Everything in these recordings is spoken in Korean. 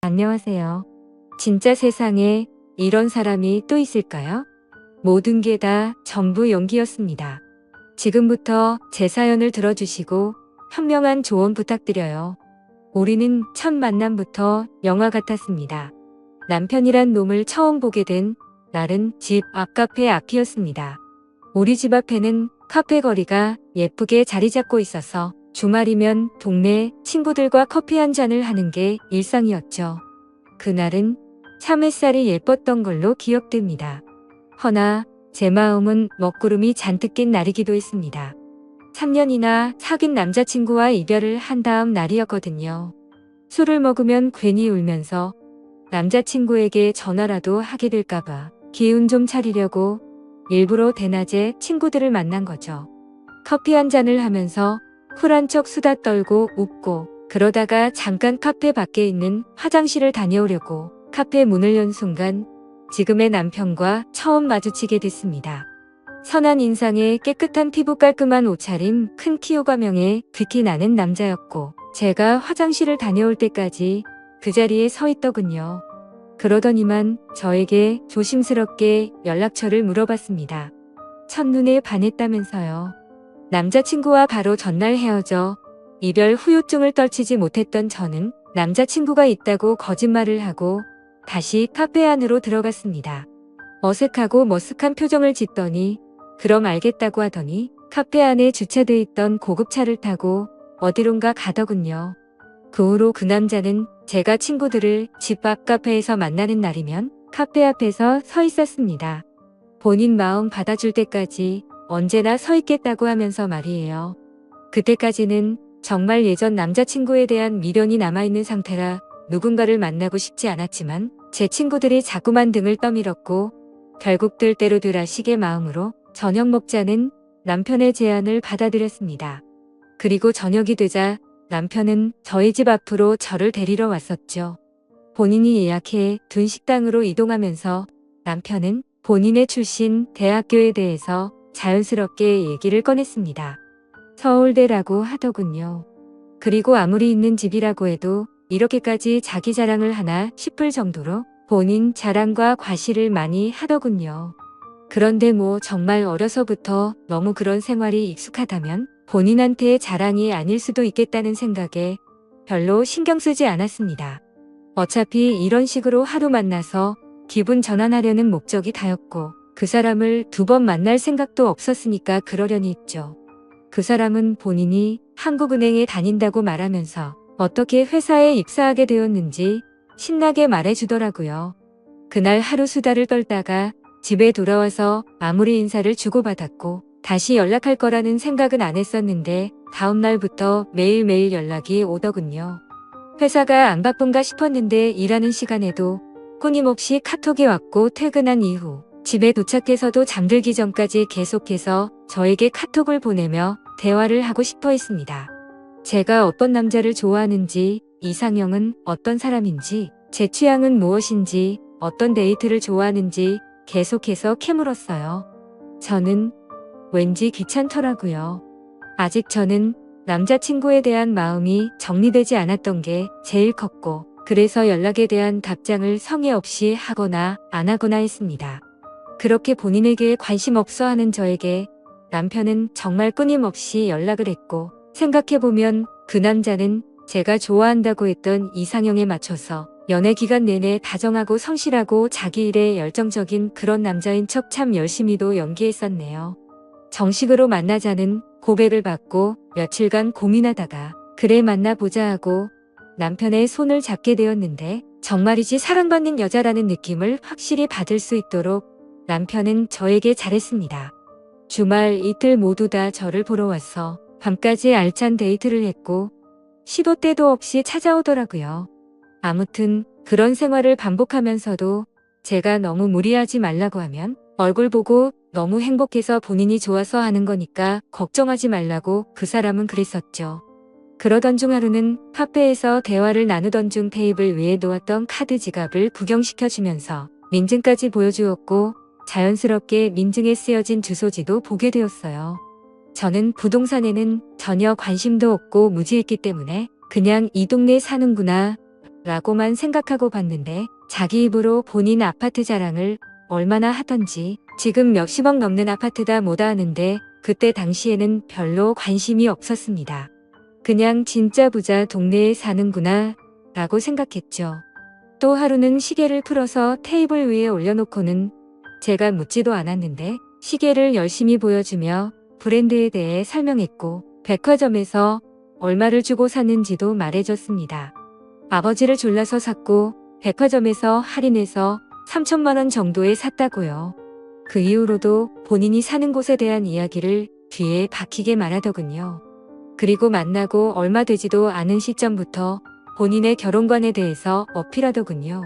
안녕하세요. 진짜 세상에 이런 사람이 또 있을까요? 모든 게 다 전부 연기였습니다. 지금부터 제 사연을 들어주시고 현명한 조언 부탁드려요. 우리는 첫 만남부터 영화 같았습니다. 남편이란 놈을 처음 보게 된 날은 집 앞 카페 앞이었습니다. 우리 집 앞에는 카페 거리가 예쁘게 자리 잡고 있어서 주말이면 동네 친구들과 커피 한 잔을 하는 게 일상이었죠. 그날은 참 햇살이 예뻤던 걸로 기억됩니다. 허나 제 마음은 먹구름이 잔뜩 낀 날이기도 했습니다. 3년이나 사귄 남자친구와 이별을 한 다음 날이었거든요. 술을 먹으면 괜히 울면서 남자친구에게 전화라도 하게 될까봐 기운 좀 차리려고 일부러 대낮에 친구들을 만난 거죠. 커피 한 잔을 하면서 쿨한 척 수다 떨고 웃고 그러다가 잠깐 카페 밖에 있는 화장실을 다녀오려고 카페 문을 연 순간 지금의 남편과 처음 마주치게 됐습니다. 선한 인상에 깨끗한 피부 깔끔한 옷차림 큰 키 호감형의 귀티 나는 남자였고 제가 화장실을 다녀올 때까지 그 자리에 서 있더군요. 그러더니만 저에게 조심스럽게 연락처를 물어봤습니다. 첫눈에 반했다면서요. 남자친구와 바로 전날 헤어져 이별 후유증을 떨치지 못했던 저는 남자친구가 있다고 거짓말을 하고 다시 카페 안으로 들어갔습니다. 어색하고 머쓱한 표정을 짓더니 그럼 알겠다고 하더니 카페 안에 주차돼 있던 고급차를 타고 어디론가 가더군요. 그 후로 그 남자는 제가 친구들을 집 앞 카페에서 만나는 날이면 카페 앞에서 서 있었습니다. 본인 마음 받아줄 때까지 언제나 서 있겠다고 하면서 말이에요. 그때까지는 정말 예전 남자친구에 대한 미련이 남아있는 상태라 누군가를 만나고 싶지 않았지만 제 친구들이 자꾸만 등을 떠밀었고 결국 들 대로 되라식의 마음으로 저녁 먹자는 남편의 제안을 받아들였습니다. 그리고 저녁이 되자 남편은 저희 집 앞으로 저를 데리러 왔었죠. 본인이 예약해 둔 식당으로 이동하면서 남편은 본인의 출신 대학교에 대해서 자연스럽게 얘기를 꺼냈습니다. 서울대라고 하더군요. 그리고 아무리 있는 집이라고 해도 이렇게까지 자기 자랑을 하나 싶을 정도로 본인 자랑과 과시를 많이 하더군요. 그런데 뭐 정말 어려서부터 너무 그런 생활이 익숙하다면 본인한테의 자랑이 아닐 수도 있겠다는 생각에 별로 신경 쓰지 않았습니다. 어차피 이런 식으로 하루 만나서 기분 전환하려는 목적이 다였고 그 사람을 2번 만날 생각도 없었으니까 그러려니 했죠. 그 사람은 본인이 한국은행에 다닌다고 말하면서 어떻게 회사에 입사하게 되었는지 신나게 말해주더라고요. 그날 하루 수다를 떨다가 집에 돌아와서 아무리 인사를 주고받았고 다시 연락할 거라는 생각은 안 했었는데 다음날부터 매일매일 연락이 오더군요. 회사가 안 바쁜가 싶었는데 일하는 시간에도 끊임없이 카톡이 왔고 퇴근한 이후 집에 도착해서도 잠들기 전까지 계속해서 저에게 카톡을 보내며 대화를 하고 싶어 했습니다. 제가 어떤 남자를 좋아하는지, 이상형은 어떤 사람인지, 제 취향은 무엇인지, 어떤 데이트를 좋아하는지 계속해서 캐물었어요. 저는 왠지 귀찮더라고요. 아직 저는 남자친구에 대한 마음이 정리되지 않았던 게 제일 컸고 그래서 연락에 대한 답장을 성의 없이 하거나 안 하거나 했습니다. 그렇게 본인에게 관심 없어 하는 저에게 남편은 정말 끊임없이 연락을 했고 생각해보면 그 남자는 제가 좋아한다고 했던 이상형에 맞춰서 연애 기간 내내 다정하고 성실하고 자기 일에 열정적인 그런 남자인 척 참 열심히도 연기했었네요. 정식으로 만나자는 고백을 받고 며칠간 고민하다가 그래 만나보자 하고 남편의 손을 잡게 되었는데 정말이지 사랑받는 여자라는 느낌을 확실히 받을 수 있도록 남편은 저에게 잘했습니다. 주말 이틀 모두 다 저를 보러 와서 밤까지 알찬 데이트를 했고 시도 때도 없이 찾아오더라고요. 아무튼 그런 생활을 반복하면서도 제가 너무 무리하지 말라고 하면 얼굴 보고 너무 행복해서 본인이 좋아서 하는 거니까 걱정하지 말라고 그 사람은 그랬었죠. 그러던 중 하루는 카페에서 대화를 나누던 중 테이블 위에 놓았던 카드 지갑을 구경시켜주면서 민증까지 보여주었고 자연스럽게 민증에 쓰여진 주소지도 보게 되었어요. 저는 부동산에는 전혀 관심도 없고 무지했기 때문에 그냥 이 동네 사는구나 라고만 생각하고 봤는데 자기 입으로 본인 아파트 자랑을 얼마나 하던지 지금 몇십억 넘는 아파트다 뭐다 하는데 그때 당시에는 별로 관심이 없었습니다. 그냥 진짜 부자 동네에 사는구나 라고 생각했죠. 또 하루는 시계를 풀어서 테이블 위에 올려놓고는 제가 묻지도 않았는데 시계를 열심히 보여주며 브랜드에 대해 설명했고 백화점에서 얼마를 주고 샀는지도 말해줬습니다. 아버지를 졸라서 샀고 백화점에서 할인해서 3천만 원 정도에 샀다고요. 그 이후로도 본인이 사는 곳에 대한 이야기를 귀에 박히게 말하더군요. 그리고 만나고 얼마 되지도 않은 시점부터 본인의 결혼관에 대해서 어필하더군요.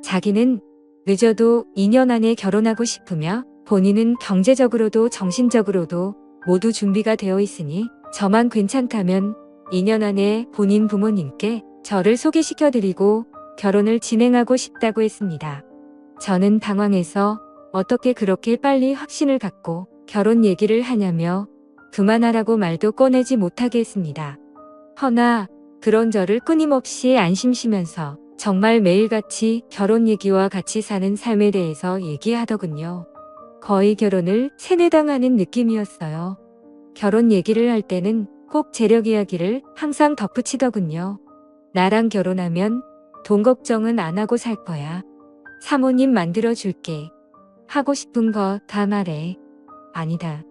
자기는 늦어도 2년 안에 결혼하고 싶으며 본인은 경제적으로도 정신적으로도 모두 준비가 되어 있으니 저만 괜찮다면 2년 안에 본인 부모님께 저를 소개시켜드리고 결혼을 진행하고 싶다고 했습니다. 저는 당황해서 어떻게 그렇게 빨리 확신을 갖고 결혼 얘기를 하냐며 그만하라고 말도 꺼내지 못하게 했습니다. 허나 그런 저를 끊임없이 안심시면서 정말 매일같이 결혼 얘기와 같이 사는 삶에 대해서 얘기하더군요. 거의 결혼을 세뇌당하는 느낌이었어요. 결혼 얘기를 할 때는 꼭 재력 이야기를 항상 덧붙이더군요. 나랑 결혼하면 돈 걱정은 안 하고 살 거야. 사모님 만들어 줄게. 하고 싶은 거 다 말해. 아니다.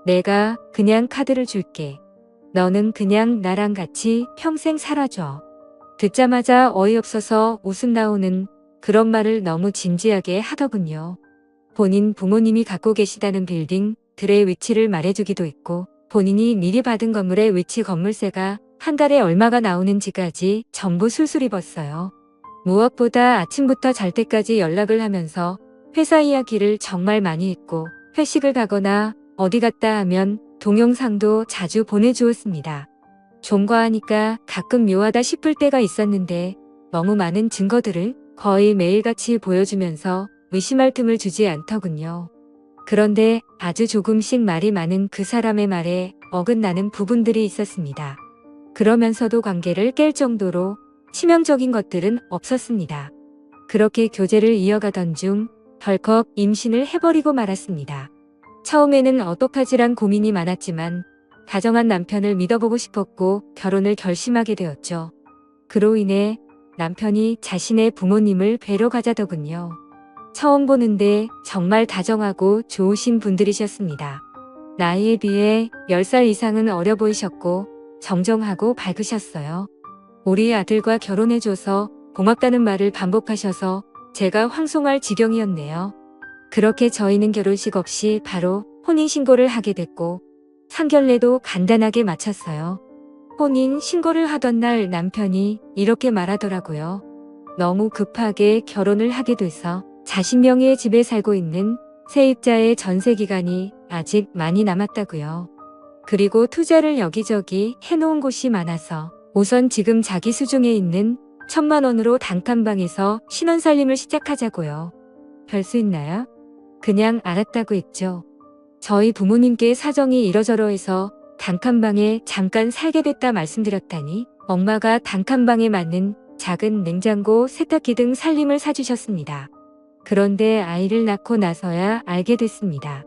내가 그냥 카드를 줄게. 너는 그냥 나랑 같이 평생 살아줘. 듣자마자 어이없어서 웃음 나오는 그런 말을 너무 진지하게 하더군요. 본인 부모님이 갖고 계시다는 빌딩들의 위치를 말해주기도 했고 본인이 미리 받은 건물의 위치 건물세가 한 달에 얼마가 나오는지까지 전부 술술 입었어요. 무엇보다 아침부터 잘 때까지 연락을 하면서 회사 이야기를 정말 많이 했고 회식을 가거나 어디 갔다 하면 동영상도 자주 보내주었습니다. 좀 과하니까 가끔 묘하다 싶을 때가 있었는데 너무 많은 증거들을 거의 매일같이 보여주면서 의심할 틈을 주지 않더군요. 그런데 아주 조금씩 말이 많은 그 사람의 말에 어긋나는 부분들이 있었습니다. 그러면서도 관계를 깰 정도로 치명적인 것들은 없었습니다. 그렇게 교제를 이어가던 중 덜컥 임신을 해버리고 말았습니다. 처음에는 어떡하지란 고민이 많았지만 다정한 남편을 믿어보고 싶었고 결혼을 결심하게 되었죠. 그로 인해 남편이 자신의 부모님을 뵈러 가자더군요. 처음 보는데 정말 다정하고 좋으신 분들이셨습니다. 나이에 비해 10살 이상은 어려 보이셨고 정정하고 밝으셨어요. 우리 아들과 결혼해줘서 고맙다는 말을 반복하셔서 제가 황송할 지경이었네요. 그렇게 저희는 결혼식 없이 바로 혼인신고를 하게 됐고 상견례도 간단하게 마쳤어요. 혼인신고를 하던 날 남편이 이렇게 말하더라고요. 너무 급하게 결혼을 하게 돼서 자신 명의의 집에 살고 있는 세입자의 전세 기간이 아직 많이 남았다고요. 그리고 투자를 여기저기 해놓은 곳이 많아서 우선 지금 자기 수중에 있는 1,000만 원으로 단칸방에서 신혼살림을 시작하자고요. 별 수 있나요? 그냥 알았다고 했죠. 저희 부모님께 사정이 이러저러해서 단칸방에 잠깐 살게 됐다 말씀드렸다니 엄마가 단칸방에 맞는 작은 냉장고, 세탁기 등 살림을 사주셨습니다. 그런데 아이를 낳고 나서야 알게 됐습니다.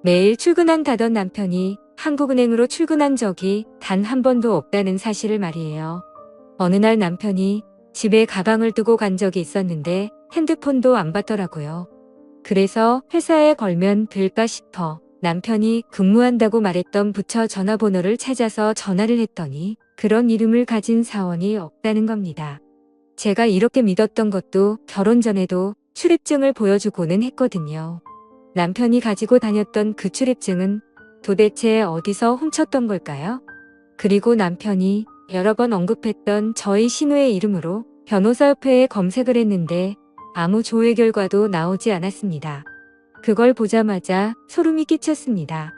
매일 출근한다던 남편이 한국은행으로 출근한 적이 단 한 번도 없다는 사실을 말이에요. 어느 날 남편이 집에 가방을 두고 간 적이 있었는데 핸드폰도 안 받더라고요. 그래서 회사에 걸면 될까 싶어 남편이 근무한다고 말했던 부처 전화번호를 찾아서 전화를 했더니 그런 이름을 가진 사원이 없다는 겁니다. 제가 이렇게 믿었던 것도 결혼 전에도 출입증을 보여주고는 했거든요. 남편이 가지고 다녔던 그 출입증은 도대체 어디서 훔쳤던 걸까요? 그리고 남편이 여러 번 언급했던 저희 신우의 이름으로 변호사협회에 검색을 했는데 아무 조회 결과도 나오지 않았습니다. 그걸 보자마자 소름이 끼쳤습니다.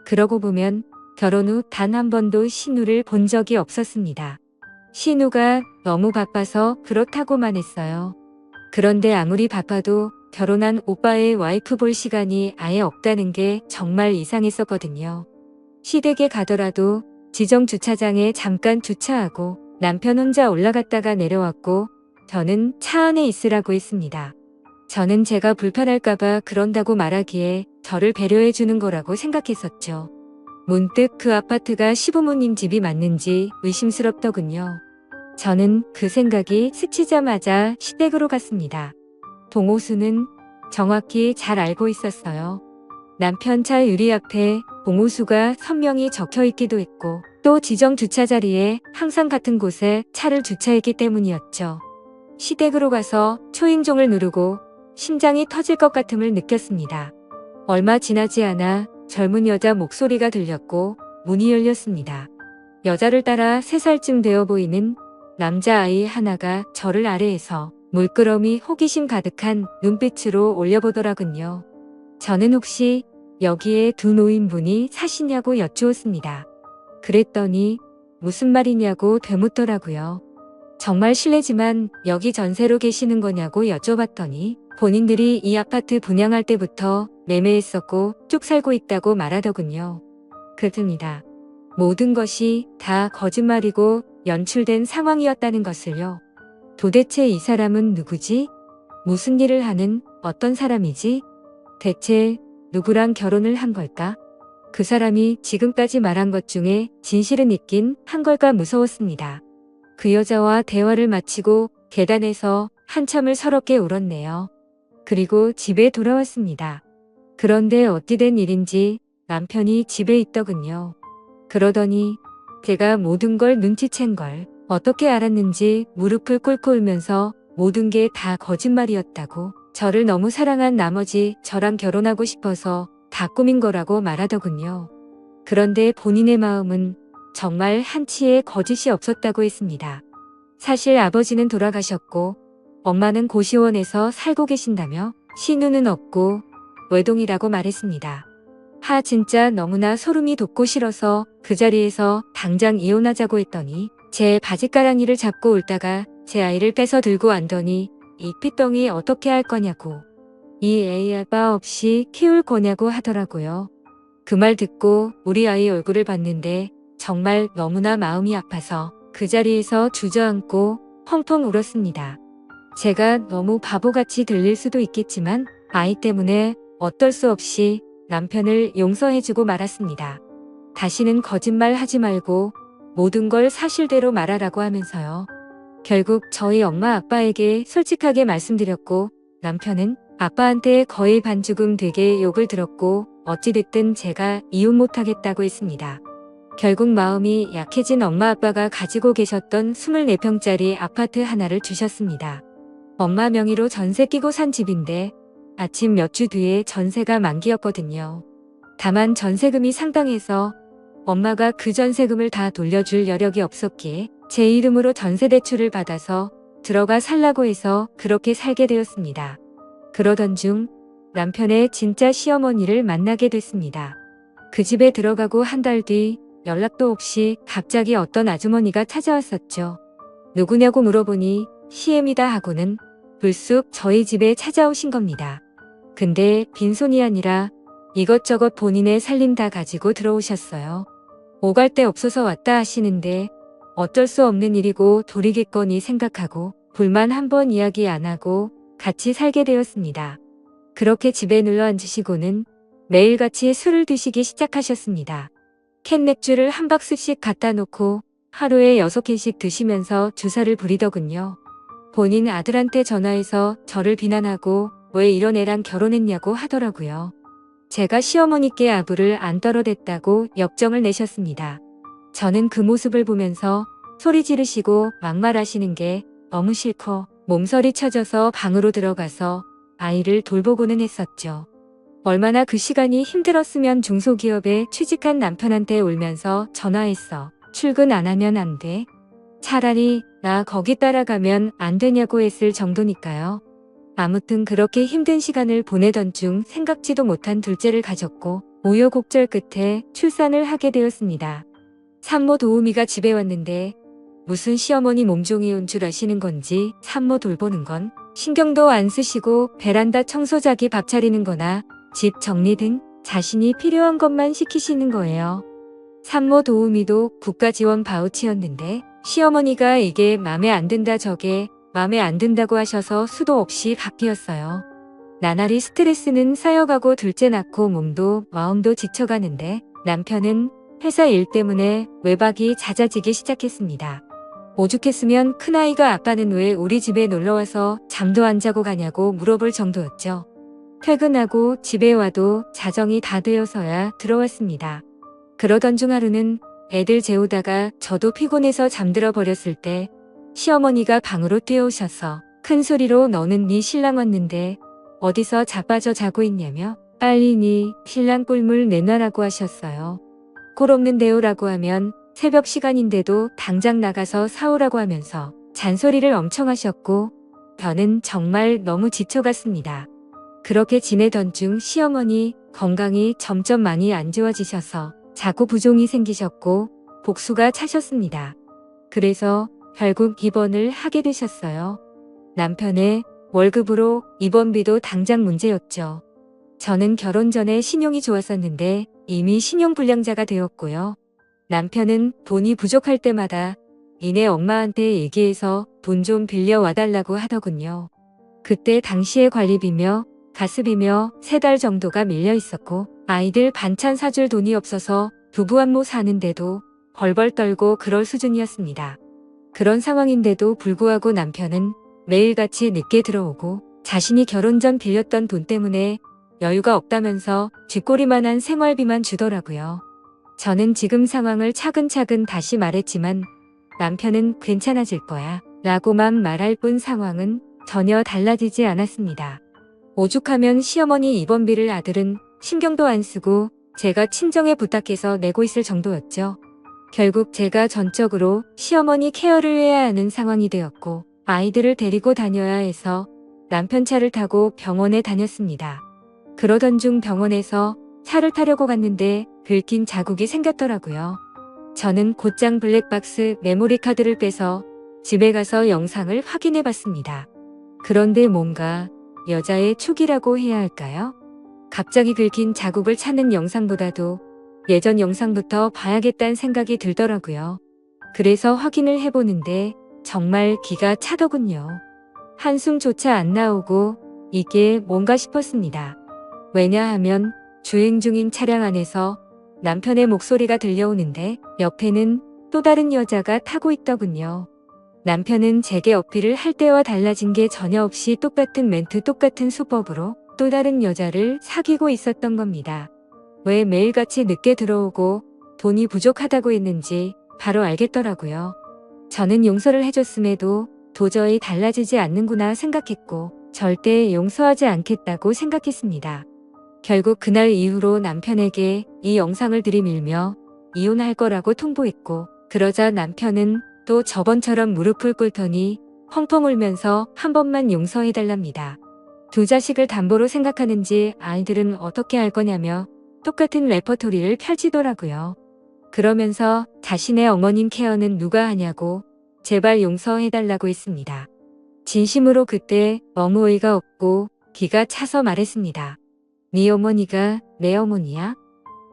그러고 보면 결혼 후 단 한 번도 신우를 본 적이 없었습니다. 신우가 너무 바빠서 그렇다고만 했어요. 그런데 아무리 바빠도 결혼한 오빠의 와이프 볼 시간이 아예 없다는 게 정말 이상했었거든요. 시댁에 가더라도 지정 주차장에 잠깐 주차하고 남편 혼자 올라갔다가 내려왔고 저는 차 안에 있으라고 했습니다. 저는 제가 불편할까봐 그런다고 말하기에 저를 배려해 주는 거라고 생각했었죠. 문득 그 아파트가 시부모님 집이 맞는지 의심스럽더군요. 저는 그 생각이 스치자마자 시댁으로 갔습니다. 봉호수는 정확히 잘 알고 있었어요. 남편 차 유리 앞에 봉호수가 선명히 적혀 있기도 했고 또 지정 주차 자리에 항상 같은 곳에 차를 주차했기 때문이었죠. 시댁으로 가서 초인종을 누르고 심장이 터질 것 같음을 느꼈습니다. 얼마 지나지 않아 젊은 여자 목소리가 들렸고 문이 열렸습니다. 여자를 따라 3살쯤 되어 보이는 남자아이 하나가 저를 아래에서 물끄러미 호기심 가득한 눈빛으로 올려보더라군요. 저는 혹시 여기에 두 노인분이 사시냐고 여쭈었습니다. 그랬더니 무슨 말이냐고 되묻더라고요. 정말 실례지만 여기 전세로 계시는 거냐고 여쭤봤더니 본인들이 이 아파트 분양할 때부터 매매했었고 쭉 살고 있다고 말하더군요. 그렇습니다. 모든 것이 다 거짓말이고 연출된 상황이었다는 것을요. 도대체 이 사람은 누구지? 무슨 일을 하는 어떤 사람이지? 대체 누구랑 결혼을 한 걸까? 그 사람이 지금까지 말한 것 중에 진실은 있긴 한 걸까 무서웠습니다. 그 여자와 대화를 마치고 계단에서 한참을 서럽게 울었네요. 그리고 집에 돌아왔습니다. 그런데 어찌된 일인지 남편이 집에 있더군요. 그러더니 제가 모든 걸 눈치챈 걸 어떻게 알았는지 무릎을 꿇고 울면서 모든 게 다 거짓말이었다고 저를 너무 사랑한 나머지 저랑 결혼하고 싶어서 다 꾸민 거라고 말하더군요. 그런데 본인의 마음은 정말 한치의 거짓이 없었다고 했습니다. 사실 아버지는 돌아가셨고 엄마는 고시원에서 살고 계신다며 시누는 없고 외동이라고 말했습니다. 진짜 너무나 소름이 돋고 싫어서 그 자리에서 당장 이혼하자고 했더니 제 바짓가랑이를 잡고 울다가 제 아이를 빼서 들고 앉더니 이 핏덩이 어떻게 할 거냐고 이 애 아빠 없이 키울 거냐고 하더라고요. 그 말 듣고 우리 아이 얼굴을 봤는데 정말 너무나 마음이 아파서 그 자리에서 주저앉고 펑펑 울었습니다. 제가 너무 바보같이 들릴 수도 있겠지만 아이 때문에 어쩔 수 없이 남편을 용서해주고 말았습니다. 다시는 거짓말 하지 말고 모든 걸 사실대로 말하라고 하면서요. 결국 저희 엄마 아빠에게 솔직하게 말씀드렸고 남편은 아빠한테 거의 반죽음 되게 욕을 들었고 어찌됐든 제가 이혼 못하겠다고 했습니다. 결국 마음이 약해진 엄마 아빠가 가지고 계셨던 24평짜리 아파트 하나를 주셨습니다. 엄마 명의로 전세 끼고 산 집인데 아침 몇 주 뒤에 전세가 만기였거든요. 다만 전세금이 상당해서 엄마가 그 전세금을 다 돌려줄 여력이 없었기에 제 이름으로 전세대출을 받아서 들어가 살라고 해서 그렇게 살게 되었습니다. 그러던 중 남편의 진짜 시어머니를 만나게 됐습니다. 그 집에 들어가고 한 달 뒤 연락도 없이 갑자기 어떤 아주머니가 찾아왔었죠. 누구냐고 물어보니 시엠이다 하고는 불쑥 저희 집에 찾아오신 겁니다. 근데 빈손이 아니라 이것저것 본인의 살림 다 가지고 들어오셨어요. 오갈 데 없어서 왔다 하시는데 어쩔 수 없는 일이고 돌이겠거니 생각하고 불만 한번 이야기 안 하고 같이 살게 되었습니다. 그렇게 집에 눌러 앉으시고는 매일같이 술을 드시기 시작하셨습니다. 캔맥주를 한 박스씩 갖다 놓고 하루에 6캔씩 드시면서 주사를 부리더군요. 본인 아들한테 전화해서 저를 비난하고 왜 이런 애랑 결혼했냐고 하더라고요. 제가 시어머니께 아부를 안 떨어댔다고 역정을 내셨습니다. 저는 그 모습을 보면서 소리 지르시고 막말하시는 게 너무 싫고 몸서리 쳐져서 방으로 들어가서 아이를 돌보고는 했었죠. 얼마나 그 시간이 힘들었으면 중소기업에 취직한 남편한테 울면서 전화했어. 출근 안 하면 안 돼? 차라리 나 거기 따라가면 안 되냐고 했을 정도니까요. 아무튼 그렇게 힘든 시간을 보내던 중 생각지도 못한 둘째를 가졌고 우여곡절 끝에 출산을 하게 되었습니다. 산모 도우미가 집에 왔는데 무슨 시어머니 몸종이 온 줄 아시는 건지 산모 돌보는 건 신경도 안 쓰시고 베란다 청소 자기 밥 차리는 거나 집 정리 등 자신이 필요한 것만 시키시는 거예요. 산모 도우미도 국가 지원 바우치였는데 시어머니가 이게 맘에 안 든다 저게 마음에 안 든다고 하셔서 수도 없이 바뀌었어요. 나날이 스트레스는 쌓여가고 둘째 낳고 몸도 마음도 지쳐가는데 남편은 회사 일 때문에 외박이 잦아지기 시작했습니다. 오죽했으면 큰아이가 아빠는 왜 우리 집에 놀러와서 잠도 안 자고 가냐고 물어볼 정도였죠. 퇴근하고 집에 와도 자정이 다 되어서야 들어왔습니다. 그러던 중 하루는 애들 재우다가 저도 피곤해서 잠들어 버렸을 때 시어머니가 방으로 뛰어오셔서 큰 소리로 너는 네 신랑 왔는데 어디서 자빠져 자고 있냐며 빨리 네 신랑 꿀물 내놔라고 하셨어요. 꼴 없는데요라고 하면 새벽 시간인데도 당장 나가서 사오라고 하면서 잔소리를 엄청 하셨고 저는 정말 너무 지쳐갔습니다. 그렇게 지내던 중 시어머니 건강이 점점 많이 안 좋아지셔서 자꾸 부종이 생기셨고 복수가 차셨습니다. 그래서 결국 입원을 하게 되셨어요. 남편의 월급으로 입원비도 당장 문제였죠. 저는 결혼 전에 신용이 좋았었는데 이미 신용불량자가 되었고요. 남편은 돈이 부족할 때마다 이내 엄마한테 얘기해서 돈 좀 빌려와달라고 하더군요. 그때 당시에 관리비며 가스비며 3달 정도가 밀려 있었고 아이들 반찬 사줄 돈이 없어서 부부 안모 사는데도 벌벌 떨고 그럴 수준이었습니다. 그런 상황인데도 불구하고 남편은 매일같이 늦게 들어오고 자신이 결혼 전 빌렸던 돈 때문에 여유가 없다면서 쥐꼬리만한 생활비만 주더라고요. 저는 지금 상황을 차근차근 다시 말했지만 남편은 괜찮아질 거야 라고만 말할 뿐 상황은 전혀 달라지지 않았습니다. 오죽하면 시어머니 입원비를 아들은 신경도 안 쓰고 제가 친정에 부탁해서 내고 있을 정도였죠. 결국 제가 전적으로 시어머니 케어를 해야 하는 상황이 되었고 아이들을 데리고 다녀야 해서 남편 차를 타고 병원에 다녔습니다. 그러던 중 병원에서 차를 타려고 갔는데 긁힌 자국이 생겼더라고요. 저는 곧장 블랙박스 메모리 카드를 빼서 집에 가서 영상을 확인해 봤습니다. 그런데 뭔가 여자의 촉이라고 해야 할까요? 갑자기 긁힌 자국을 찾는 영상보다도 예전 영상부터 봐야겠다는 생각이 들더라고요. 그래서 확인을 해보는데 정말 기가 차더군요. 한숨조차 안 나오고 이게 뭔가 싶었습니다. 왜냐하면 주행 중인 차량 안에서 남편의 목소리가 들려오는데 옆에는 또 다른 여자가 타고 있더군요. 남편은 제게 어필을 할 때와 달라진 게 전혀 없이 똑같은 멘트 똑같은 수법으로 또 다른 여자를 사귀고 있었던 겁니다. 왜 매일같이 늦게 들어오고 돈이 부족하다고 했는지 바로 알겠더라고요. 저는 용서를 해줬음에도 도저히 달라지지 않는구나 생각했고 절대 용서하지 않겠다고 생각했습니다. 결국 그날 이후로 남편에게 이 영상을 들이밀며 이혼할 거라고 통보했고 그러자 남편은 또 저번처럼 무릎을 꿇더니 펑펑 울면서 한 번만 용서해달랍니다. 두 자식을 담보로 생각하는지 아이들은 어떻게 할 거냐며 똑같은 레퍼토리를 펼치더라고요. 그러면서 자신의 어머님 케어는 누가 하냐고 제발 용서해달라고 했습니다. 진심으로 그때 너무 어이가 없고 기가 차서 말했습니다. 네 어머니가 내 어머니야?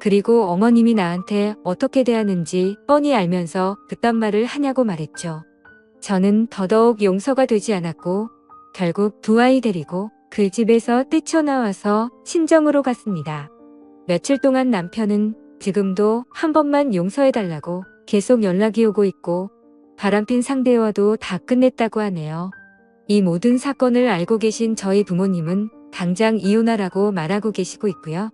그리고 어머님이 나한테 어떻게 대하는지 뻔히 알면서 그딴 말을 하냐고 말했죠. 저는 더더욱 용서가 되지 않았고 결국 두 아이 데리고 그 집에서 뛰쳐나와서 친정으로 갔습니다. 며칠 동안 남편은 지금도 한 번만 용서해달라고 계속 연락이 오고 있고 바람핀 상대와도 다 끝냈다고 하네요. 이 모든 사건을 알고 계신 저희 부모님은 당장 이혼하라고 말하고 계시고 있고요.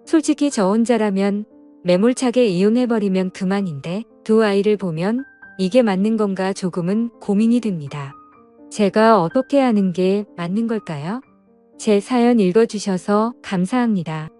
솔직히 저 혼자라면 매몰차게 이혼해버리면 그만인데 두 아이를 보면 이게 맞는 건가 조금은 고민이 됩니다. 제가 어떻게 하는 게 맞는 걸까요? 제 사연 읽어주셔서 감사합니다.